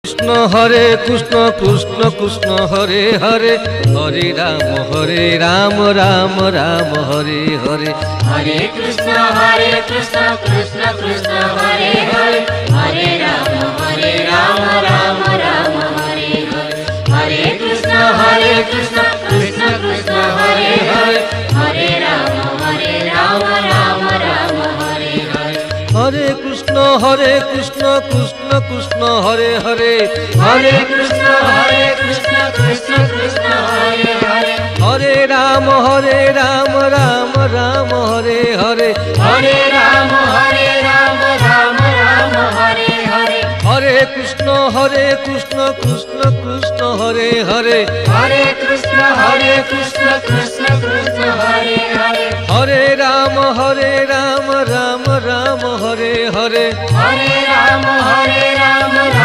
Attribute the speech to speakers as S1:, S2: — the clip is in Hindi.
S1: हरे कृष्ण कृष्ण कृष्ण हरे हरे हरे राम राम राम हरे हरे
S2: हरे कृष्ण कृष्ण कृष्ण हरे हरे हरे राम राम राम हरे हरे हरे कृष्ण कृष्ण कृष्ण कृष्ण हरे हरे हरे राम राम राम हरे हरे
S1: हरे कृष्ण कृष्ण कृष्ण हरे हरे
S2: हरे कृष्ण कृष्ण कृष्ण हरे हरे
S1: हरे राम राम राम हरे हरे
S2: हरे राम राम राम हरे हरे
S1: हरे कृष्ण कृष्ण कृष्ण हरे हरे
S2: हरे कृष्ण कृष्ण कृष्ण हरे हरे
S1: हरे राम राम राम हरे हरे
S2: हरे राम राम